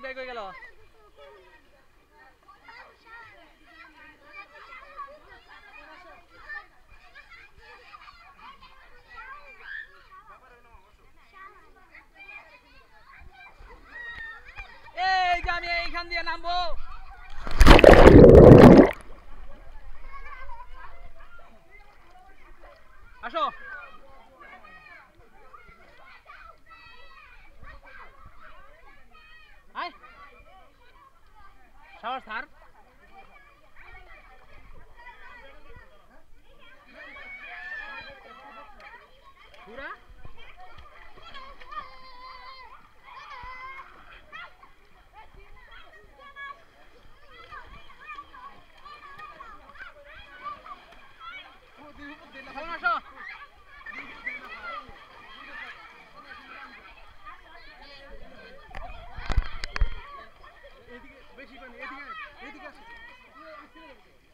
bag হয়ে গেল এই যে আমি এইখান দিয়ে নামবো আসো আয় শাওয়ার স্যার পুরা আসো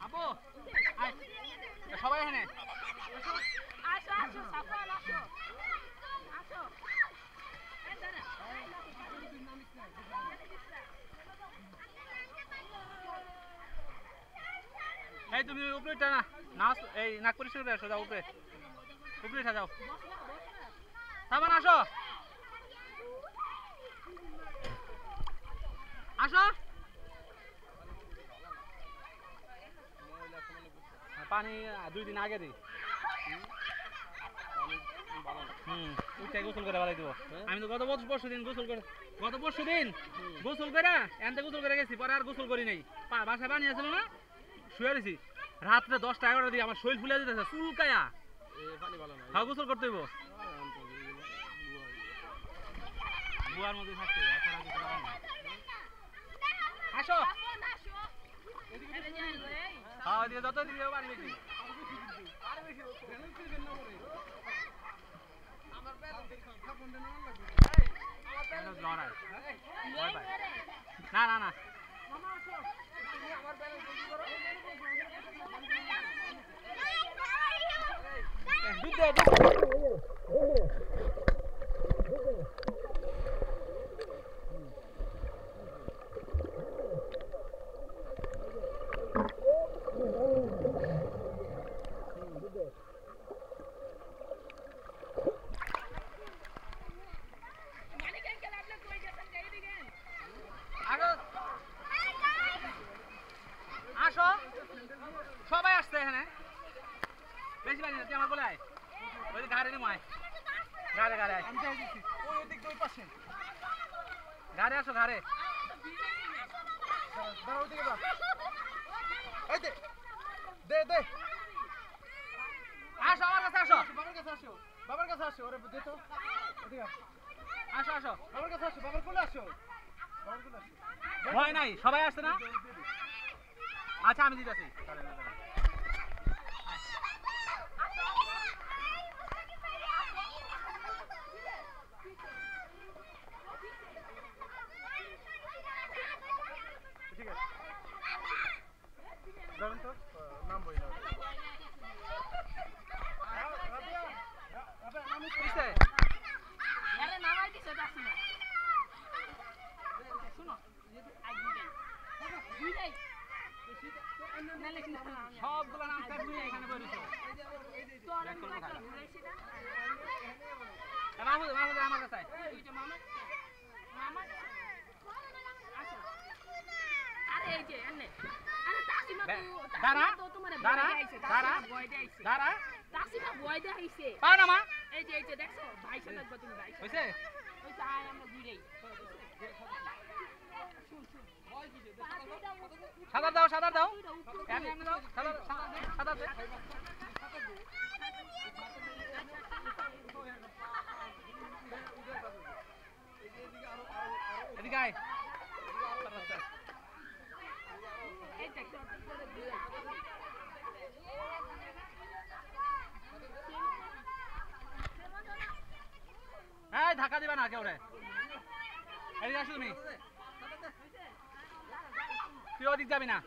আপু সবাই এখানে আসো আসো সাফাল আসো আসো এই তুমি উপরে উঠা না নাচ এই নাক পরিষ্কার করে আসো যাও উপরে উপরে উঠা যাও সাবান আসো আসো পানি 2 দিন আগে দিই উঠে গোসল করে বাড়াই দিব আমি তো গত পরশু দিন গোসল করে এনতে গোসল করে গেছি পরে আর গোসল করি নাই বাসায় পানি আসলো না শুয়ে রয়েছি রাত্রে 10টা 11টার দিকে আমার শরীর ফুলে যেতেছে চুলকায়া হ্যাঁ গোসল করতে হইব বুয়ার মধ্যে থাকতে আসো হ্যাঁ দিয়ে যত দিকে পানি বেশি না না না আসো সবাই আসছে এখানে বেশি পানি না আমার বলে আয় ওই ঘাড়ে নিয়ে আয় ঘাড়ে ঘাড়ে আসো ঘাড়ে আসো আমার কাছে আসো বাবার কাছে আসো ওরে দে তো আসো আসো বাবার কাছে আসো বাবার কোলে আসো ভয় নাই সবাই আসছে না আচ্ছা আমি দিতেছি ঠিক আছে যাবেন তো নাম বই না আরে নামাই দিছে যাচ্ছি না শুনো দুইটাই সবগুলো নাম কাটবি এখানে বইছো মাহমুদ আমার কাছে আরে এই যে এনে আরে তাসিমা তো তোমারে দাঁড়া তাসিমা বয় দে আইছে পাও না মা এই যে দেখছো ভাই সাথে একবার তুমি ভাই হইছে ওই তাই আমরা দুইটাই সাদা দাও এমনি দাও সাদা দে এদিকে আয় এই দেখো এই ধাক্কা দিবা না কেউ রে এদিকে আসো তুমি তুই ওদিক যাবি না